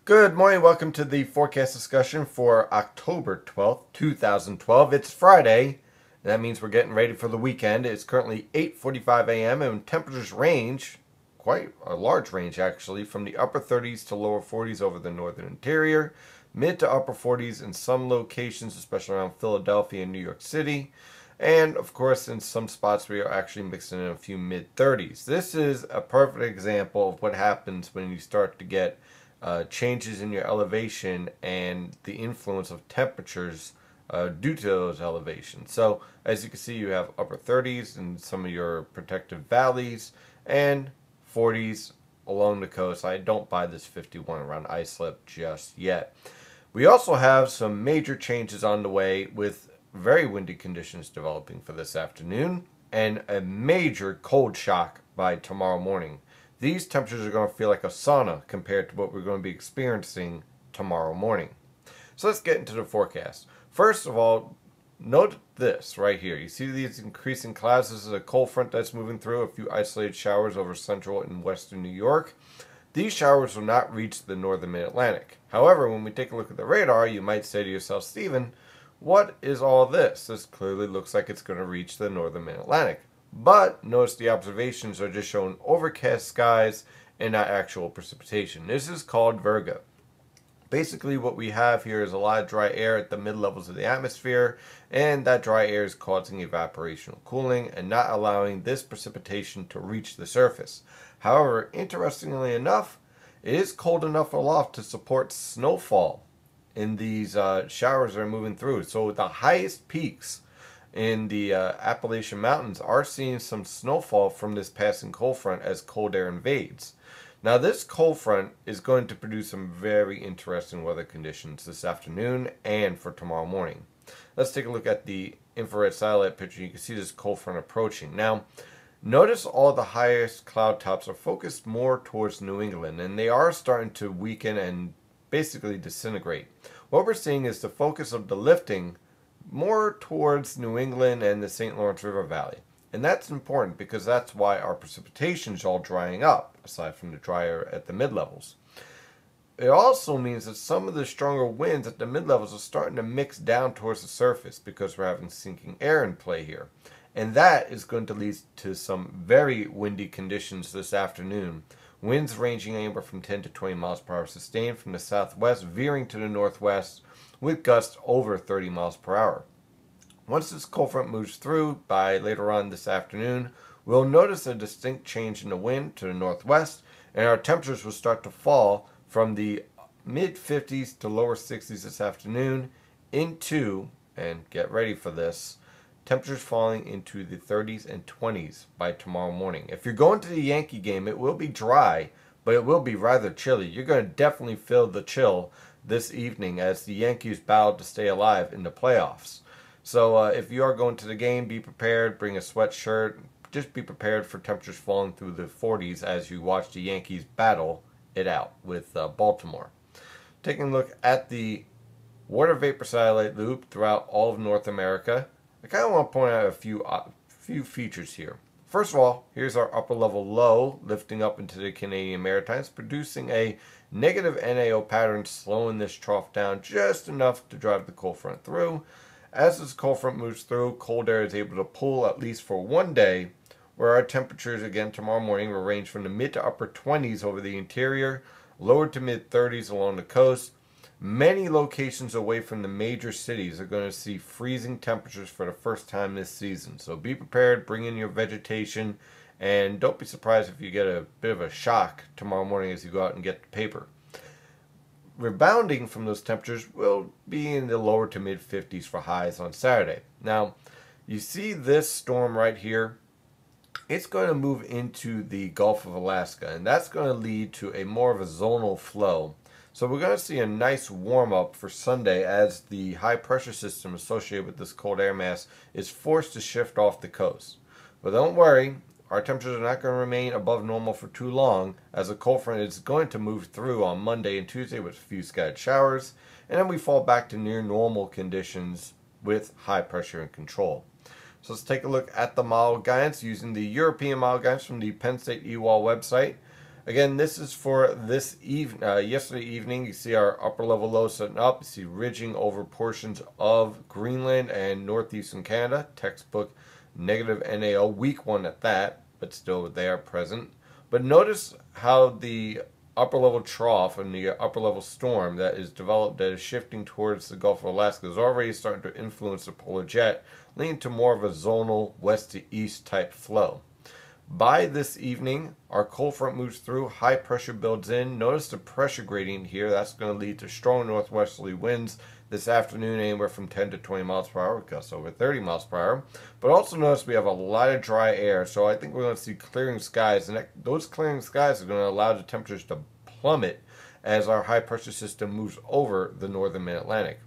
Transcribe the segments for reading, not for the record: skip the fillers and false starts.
Good morning. Welcome to the forecast discussion for October 12th, 2012. It's Friday. That means we're getting ready for the weekend. It's currently 8:45 a.m. and temperatures range, quite a large range actually, from the upper 30s to lower 40s over the northern interior, mid to upper 40s in some locations, especially around Philadelphia and New York City. And of course, in some spots, we are actually mixing in a few mid 30s. This is a perfect example of what happens when you start to get changes in your elevation and the influence of temperatures due to those elevations. So as you can see, you have upper 30s in some of your protective valleys and 40s along the coast. I don't buy this 51 around Islip just yet. We also have some major changes on the way with very windy conditions developing for this afternoon and a major cold shock by tomorrow morning. These temperatures are going to feel like a sauna compared to what we're going to be experiencing tomorrow morning. So let's get into the forecast. First of all, note this right here. You see these increasing clouds. This is a cold front that's moving through, a few isolated showers over central and western New York. These showers will not reach the northern mid-Atlantic. However, when we take a look at the radar, you might say to yourself, Stephen, what is all this? This clearly looks like it's going to reach the northern mid-Atlantic. But notice the observations are just showing overcast skies and not actual precipitation. This is called virga. Basically what we have here is a lot of dry air at the mid-levels of the atmosphere, and that dry air is causing evaporation or cooling and not allowing this precipitation to reach the surface. However, interestingly enough, it is cold enough aloft to support snowfall in these showers that are moving through. So the highest peaks in the Appalachian Mountains are seeing some snowfall from this passing cold front as cold air invades. Now this cold front is going to produce some very interesting weather conditions this afternoon and for tomorrow morning. Let's take a look at the infrared satellite picture. You can see this cold front approaching. Now notice all the highest cloud tops are focused more towards New England, and they are starting to weaken and basically disintegrate. What we're seeing is the focus of the lifting more towards New England and the St. Lawrence River Valley. And that's important because that's why our precipitation is all drying up, aside from the drier at the mid-levels. It also means that some of the stronger winds at the mid-levels are starting to mix down towards the surface because we're having sinking air in play here. And that is going to lead to some very windy conditions this afternoon. Winds ranging anywhere from 10 to 20 miles per hour sustained from the southwest, veering to the northwest, with gusts over 30 miles per hour. Once this cold front moves through by later on this afternoon, we'll notice a distinct change in the wind to the northwest, and our temperatures will start to fall from the mid 50s to lower 60s this afternoon into, and get ready for this, temperatures falling into the 30s and 20s by tomorrow morning. If you're going to the Yankee game, it will be dry, but it will be rather chilly. You're going to definitely feel the chill this evening as the Yankees battle to stay alive in the playoffs. So if you are going to the game, be prepared, bring a sweatshirt, just be prepared for temperatures falling through the 40s as you watch the Yankees battle it out with Baltimore. Taking a look at the water vapor satellite loop throughout all of North America, I kind of want to point out a few features here. First of all, here's our upper level low lifting up into the Canadian Maritimes, producing a negative NAO pattern, slowing this trough down just enough to drive the cold front through. As this cold front moves through, cold air is able to pull at least for one day, where our temperatures again tomorrow morning will range from the mid to upper 20s over the interior, lower to mid 30s along the coast. Many locations away from the major cities are going to see freezing temperatures for the first time this season. So be prepared, bring in your vegetation, and don't be surprised if you get a bit of a shock tomorrow morning as you go out and get the paper. Rebounding from those temperatures will be in the lower to mid 50s for highs on Saturday. Now, you see this storm right here? It's going to move into the Gulf of Alaska, and that's going to lead to a more of a zonal flow. So we're going to see a nice warm-up for Sunday as the high-pressure system associated with this cold air mass is forced to shift off the coast. But don't worry, our temperatures are not going to remain above normal for too long, as the cold front is going to move through on Monday and Tuesday with a few scattered showers, and then we fall back to near normal conditions with high pressure and control. So let's take a look at the model guidance using the European model guidance from the Penn State EWOL website. Again, this is for this yesterday evening. You see our upper level low setting up. You see ridging over portions of Greenland and northeastern Canada. Textbook negative NAO, weak one at that, but still they are present. But notice how the upper level trough and the upper level storm that is developed, that is shifting towards the Gulf of Alaska, is already starting to influence the polar jet, leading to more of a zonal west to east type flow. By this evening, our cold front moves through, high pressure builds in. Notice the pressure gradient here. That's going to lead to strong northwesterly winds this afternoon, anywhere from 10 to 20 miles per hour, gusts over 30 miles per hour. But also notice we have a lot of dry air, so I think we're going to see clearing skies, and those clearing skies are going to allow the temperatures to plummet as our high pressure system moves over the northern mid-Atlantic.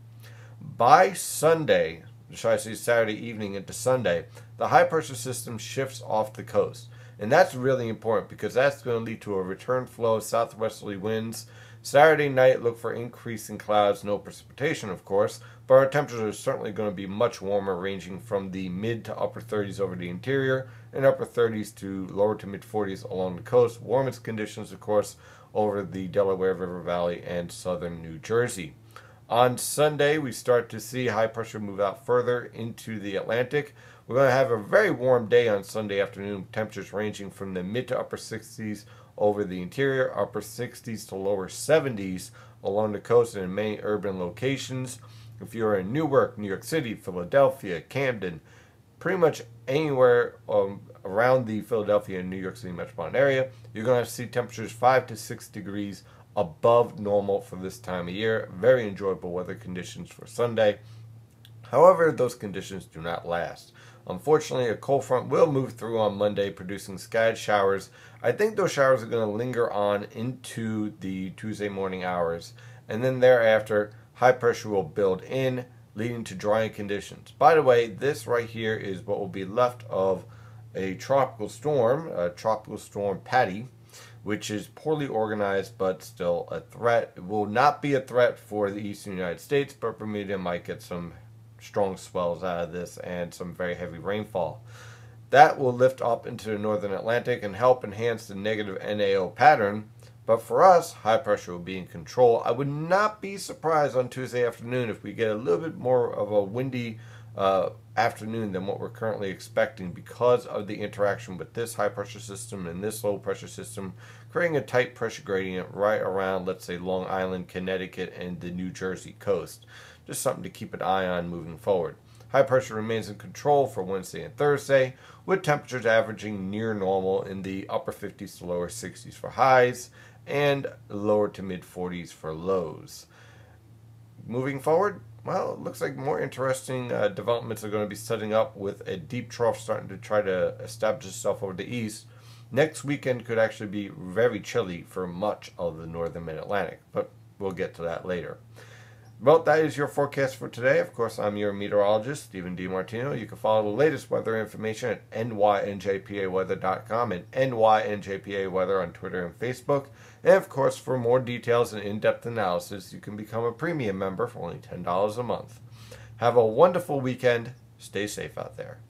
By Sunday, should I say Saturday evening into Sunday, the high pressure system shifts off the coast. And that's really important because that's going to lead to a return flow of southwesterly winds. Saturday night, look for increasing clouds, no precipitation, of course, but our temperatures are certainly going to be much warmer, ranging from the mid to upper 30s over the interior and upper 30s to lower to mid 40s along the coast. Warmest conditions, of course, over the Delaware River Valley and southern New Jersey. On Sunday, we start to see high pressure move out further into the Atlantic. We're going to have a very warm day on Sunday afternoon, temperatures ranging from the mid to upper 60s over the interior, upper 60s to lower 70s along the coast and in many urban locations. If you're in Newark, New York City, Philadelphia, Camden, pretty much anywhere around the Philadelphia and New York City metropolitan area, you're going to see temperatures 5 to 6 degrees above normal for this time of year. Very enjoyable weather conditions for Sunday. However, those conditions do not last. Unfortunately, a cold front will move through on Monday, producing scattered showers. I think those showers are going to linger on into the Tuesday morning hours, and then thereafter, high pressure will build in, leading to drying conditions. By the way, this right here is what will be left of a tropical storm Patty, which is poorly organized but still a threat. It will not be a threat for the eastern United States, but Bermuda might get some strong swells out of this and some very heavy rainfall. That will lift up into the northern Atlantic and help enhance the negative NAO pattern. But for us, high pressure will be in control. I would not be surprised on Tuesday afternoon if we get a little bit more of a windy afternoon than what we're currently expecting, because of the interaction with this high pressure system and this low pressure system, creating a tight pressure gradient right around, let's say, Long Island, Connecticut, and the New Jersey coast. Just something to keep an eye on moving forward. High pressure remains in control for Wednesday and Thursday, with temperatures averaging near normal in the upper 50s to lower 60s for highs and lower to mid 40s for lows. Moving forward, well, it looks like more interesting developments are going to be setting up, with a deep trough starting to try to establish itself over the east. Next weekend could actually be very chilly for much of the northern mid-Atlantic, but we'll get to that later. Well, that is your forecast for today. Of course, I'm your meteorologist, Stephen DiMartino. You can follow the latest weather information at nynjpaweather.com and nynjpaweather on Twitter and Facebook. And of course, for more details and in-depth analysis, you can become a premium member for only $10 a month. Have a wonderful weekend. Stay safe out there.